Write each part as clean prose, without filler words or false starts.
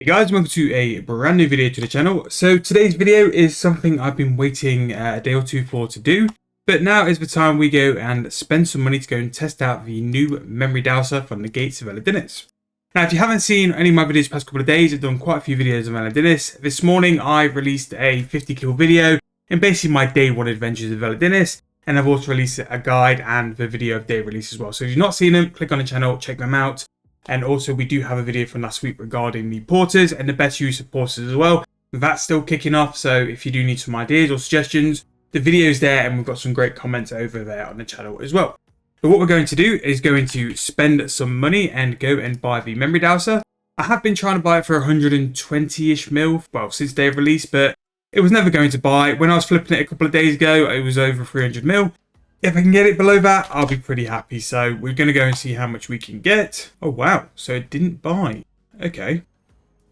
Hey guys, welcome to a brand new video to the channel. So today's video is something I've been waiting a day or two for to do, but now is the time we go and spend some money to go and test out the new memory Dowser from the gates of Divination. Now, if you haven't seen any of my videos the past couple of days, I've done quite a few videos on Divination. This morning I released a 50 kill video and basically my day one adventures of Divination, and I've also released a guide and the video of day release as well. So if you've not seen them, click on the channel, check them out. And also we do have a video from last week regarding the porters and the best use of porters as well. That's still kicking off, so if you do need some ideas or suggestions, the video's there and we've got some great comments over there on the channel as well. But what we're going to do is going to spend some money and go and buy the memory Dowser. I have been trying to buy it for 120-ish mil, well, since day of release, but it was never going to buy. When I was flipping it a couple of days ago, it was over 300 mil. If I can get it below that, I'll be pretty happy. So we're going to go and see how much we can get. Oh, wow. So it didn't buy. Okay.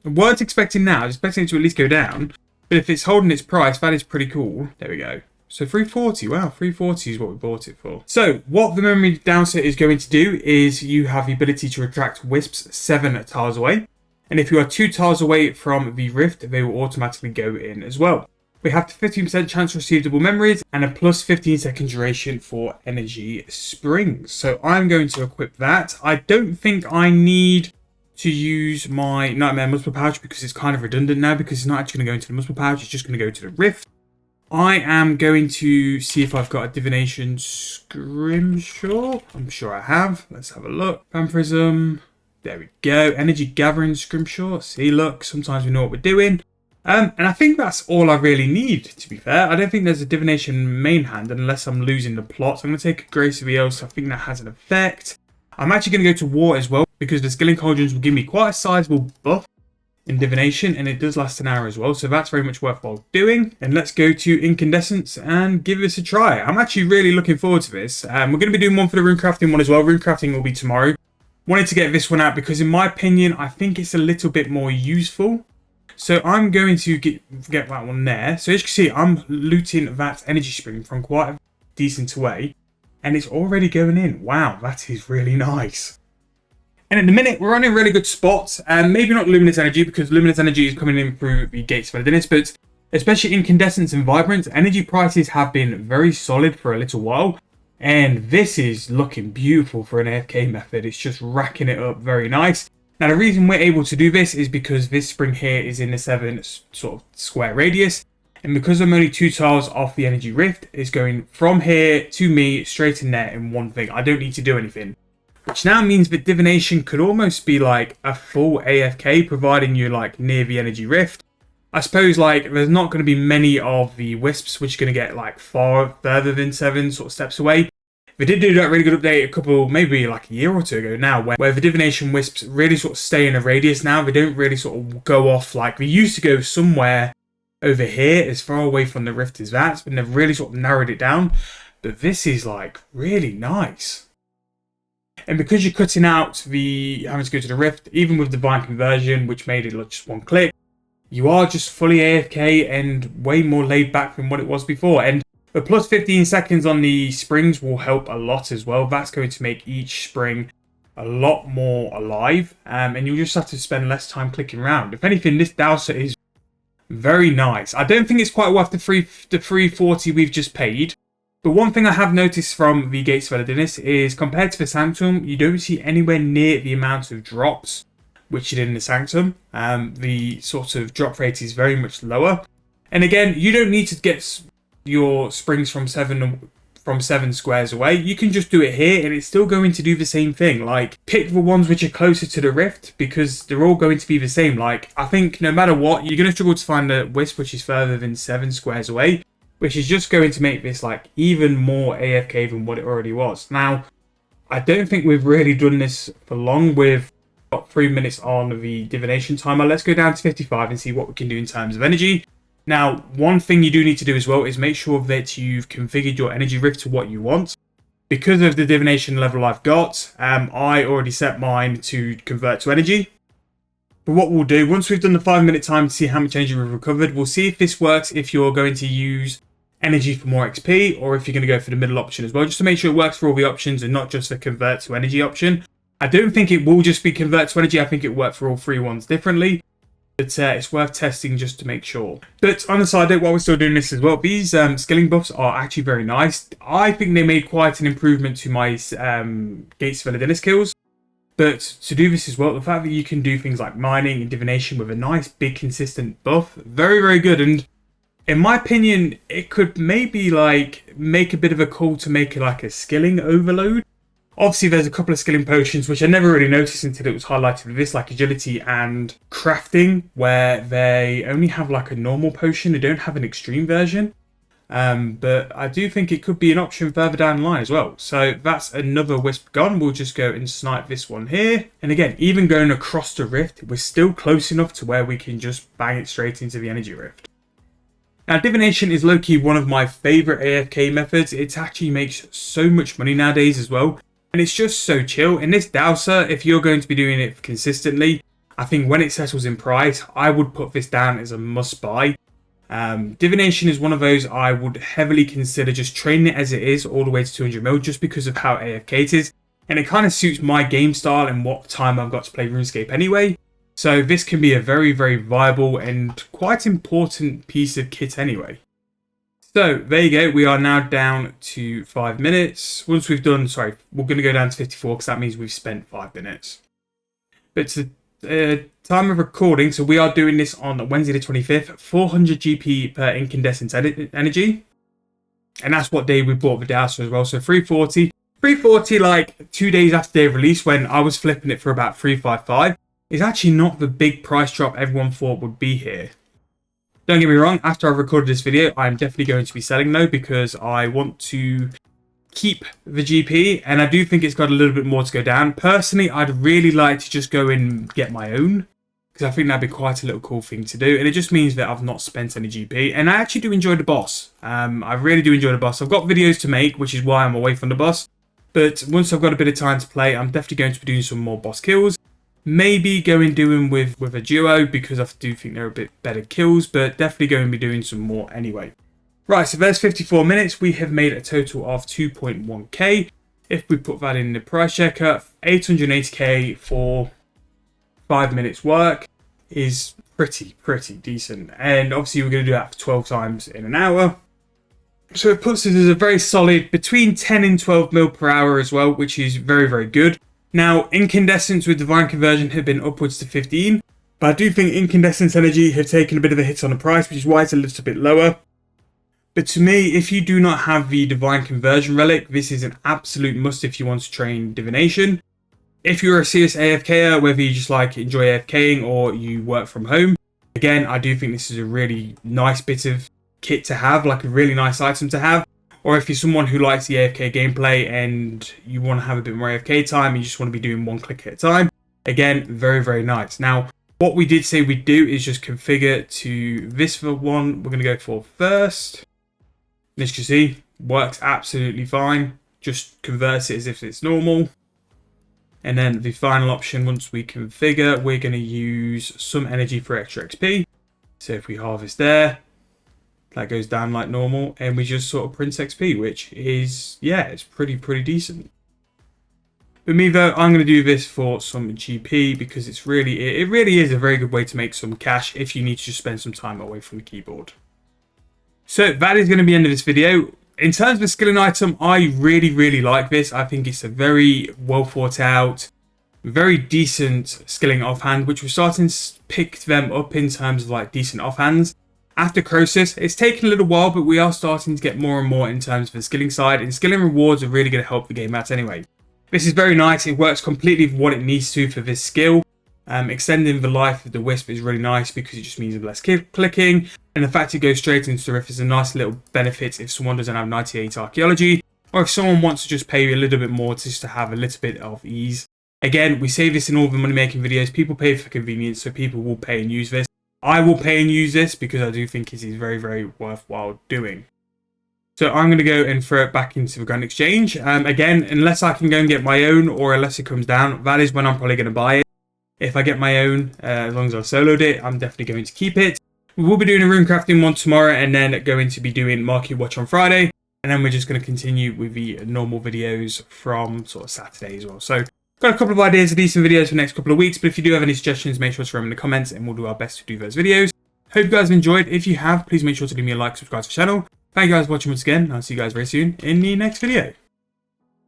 I weren't expecting now. I was expecting it to at least go down. But if it's holding its price, that is pretty cool. There we go. So 340. Wow, 340 is what we bought it for. So what the memory Dowser is going to do is you have the ability to retract wisps 7 tiles away. And if you are 2 tiles away from the rift, they will automatically go in as well. We have the 15% chance to receive double memories and a plus 15 second duration for energy springs. So I'm going to equip that. I don't think I need to use my Nightmare Multiple Pouch because it's kind of redundant now, because it's not actually going to go into the Multiple Pouch, it's just going to go to the Rift. I am going to see if I've got a Divination Scrimshaw. I'm sure I have. Let's have a look. Vampirism. There we go. Energy Gathering Scrimshaw. See, look, sometimes we know what we're doing. And I think that's all I really need, to be fair. I don't think there's a Divination main hand unless I'm losing the plot. So I'm going to take a Grace of Eos. I think that has an effect. I'm actually going to go to War as well, because the Skilling Cauldrons will give me quite a sizable buff in Divination, and it does last an hour as well. So that's very much worthwhile doing. And let's go to Incandescence and give this a try. I'm actually really looking forward to this. We're going to be doing one for the Runecrafting one as well. Runecrafting will be tomorrow. Wanted to get this one out because in my opinion, I think it's a little bit more useful. So I'm going to get that one there. So as you can see, I'm looting that energy spring from quite a decent way. And it's already going in. Wow, that is really nice. And at the minute, we're on a really good spot. And maybe not Luminous Energy, because Luminous Energy is coming in through the gates of Divination. But especially Incandescence and Vibrant, energy prices have been very solid for a little while. And this is looking beautiful for an AFK method. It's just racking it up very nice. Now, the reason we're able to do this is because this spring here is in the 7 sort of square radius. And because I'm only 2 tiles off the energy rift, it's going from here to me straight in there in one thing. I don't need to do anything. Which now means that Divination could almost be like a full AFK, providing you're like near the energy rift. I suppose like there's not going to be many of the wisps which are going to get like far further than 7 sort of steps away. They did do that really good update a couple, maybe like a year or two ago now, where the Divination Wisps really sort of stay in a radius now. They don't really sort of go off like they used to go somewhere over here as far away from the rift as that, but they've really sort of narrowed it down. But this is like really nice. And because you're cutting out the having to go to the rift, even with Divine Conversion, which made it look just one click, you are just fully AFK and way more laid back than what it was before. And the plus 15 seconds on the springs will help a lot as well. That's going to make each spring a lot more alive. And you'll just have to spend less time clicking around. If anything, this Dowser is very nice. I don't think it's quite worth the 340 we've just paid. But one thing I have noticed from the Gates of Divination is compared to the Sanctum, you don't see anywhere near the amount of drops which you did in the Sanctum. The sort of drop rate is very much lower. And again, you don't need to get your springs from 7 squares away. You can just do it here and it's still going to do the same thing. Like, pick the ones which are closer to the rift because they're all going to be the same. Like, I think no matter what, you're going to struggle to find a wisp which is further than 7 squares away, which is just going to make this like even more AFK than what it already was. Now, I don't think we've really done this for long. We've got 3 minutes on the Divination timer. Let's go down to 55 and see what we can do in terms of energy. Now, one thing you do need to do as well is make sure that you've configured your energy rift to what you want. Because of the Divination level I've got, I already set mine to convert to energy. But what we'll do, once we've done the 5-minute time to see how much energy we've recovered, we'll see if this works if you're going to use energy for more XP or if you're going to go for the middle option as well, just to make sure it works for all the options and not just the convert to energy option. I don't think it will just be convert to energy. I think it works for all 3 ones differently. but it's worth testing just to make sure. But on the side note, while we're still doing this as well, these skilling buffs are actually very nice. I think they made quite an improvement to my Gates Villadin skills. But to do this as well, the fact that you can do things like mining and divination with a nice big consistent buff, very, very good. And in my opinion, it could maybe like make a bit of a call to make it like a skilling overload. Obviously, there's a couple of skilling potions, which I never really noticed until it was highlighted with this, like agility and crafting, where they only have like a normal potion. They don't have an extreme version. But I do think it could be an option further down the line as well. So that's another wisp gone. We'll just go and snipe this one here. And again, even going across the rift, we're still close enough to where we can just bang it straight into the energy rift. Now, divination is low-key one of my favourite AFK methods. It actually makes so much money nowadays as well. And it's just so chill. In this Dowser, if you're going to be doing it consistently, I think when it settles in price, I would put this down as a must-buy. Divination is one of those I would heavily consider just training it as it is all the way to 200 mil just because of how AFK it is. And it kind of suits my game style and what time I've got to play RuneScape anyway. So this can be a very, very viable and quite important piece of kit anyway. So there you go, we are now down to 5 minutes. Once we've done, we're going to go down to 54 because that means we've spent 5 minutes. But to time of recording, so we are doing this on Wednesday the 25th, 400 GP per incandescent energy. And that's what day we bought the Dowser as well, so 340. 340 like 2 days after day of release when I was flipping it for about 355 is actually not the big price drop everyone thought would be here. Don't get me wrong, after I've recorded this video, I'm definitely going to be selling though because I want to keep the GP and I do think it's got a little bit more to go down. Personally, I'd really like to just go and get my own because I think that'd be quite a little cool thing to do, and it just means that I've not spent any GP, and I actually do enjoy the boss. I really do enjoy the boss. I've got videos to make, which is why I'm away from the boss, but once I've got a bit of time to play, I'm definitely going to be doing some more boss kills. Maybe doing with a duo because I do think they're a bit better kills, but definitely going to be doing some more anyway. Right, so there's 54 minutes. We have made a total of 2.1k. If we put that in the price checker, 880k for 5 minutes work is pretty decent. And obviously we're going to do that for 12 times in an hour. So it puts us as a very solid between 10 and 12 mil per hour as well, which is very good. Now, incandescents with divine conversion have been upwards to 15, but I do think incandescent energy have taken a bit of a hit on the price, which is why it's a little bit lower. But to me, if you do not have the divine conversion relic, this is an absolute must if you want to train divination. If you're a serious AFKer, whether you just like enjoy AFKing or you work from home, again, I do think this is a really nice bit of kit to have, like a really nice item to have. Or if you're someone who likes the AFK gameplay and you want to have a bit more AFK time and you just want to be doing one click at a time, again, very nice. Now, what we did say we'd do is just configure to this for one we're going to go for first. And as you can see, works absolutely fine. Just converts it as if it's normal. And then the final option, once we configure, we're going to use some energy for extra XP. So if we harvest there, that goes down like normal, and we just sort of print XP, which is, yeah, it's pretty decent. With me though, I'm going to do this for some GP because it really is a very good way to make some cash if you need to just spend some time away from the keyboard. So that is going to be the end of this video. In terms of the skilling item, I really like this. I think it's a very well thought out, very decent skilling offhand, which we're starting to pick them up in terms of like decent offhands. After Croesus, it's taken a little while, but we are starting to get more and more in terms of the skilling side, and skilling rewards are really going to help the game out anyway. This is very nice. It works completely for what it needs to for this skill. Extending the life of the Wisp is really nice because it just means less clicking, and the fact it goes straight into the rift is a nice little benefit if someone doesn't have 98 archaeology, or if someone wants to just pay a little bit more just to have a little bit of ease. Again, we say this in all the money making videos, people pay for convenience, so people will pay and use this. I will pay and use this because I do think it is very worthwhile doing. So I'm going to go and throw it back into the Grand Exchange. Again, unless I can go and get my own, or unless it comes down, that is when I'm probably going to buy it. If I get my own, as long as I've soloed it, I'm definitely going to keep it. We will be doing a rune crafting one tomorrow, and then going to be doing Market Watch on Friday. And then we're just going to continue with the normal videos from sort of Saturday as well. So Got a couple of ideas of decent videos for the next couple of weeks, but if you do have any suggestions, make sure to throw them in the comments and we'll do our best to do those videos. Hope you guys have enjoyed. If you have, please make sure to leave me a like, subscribe to the channel. Thank you guys for watching once again. I'll see you guys very soon in the next video.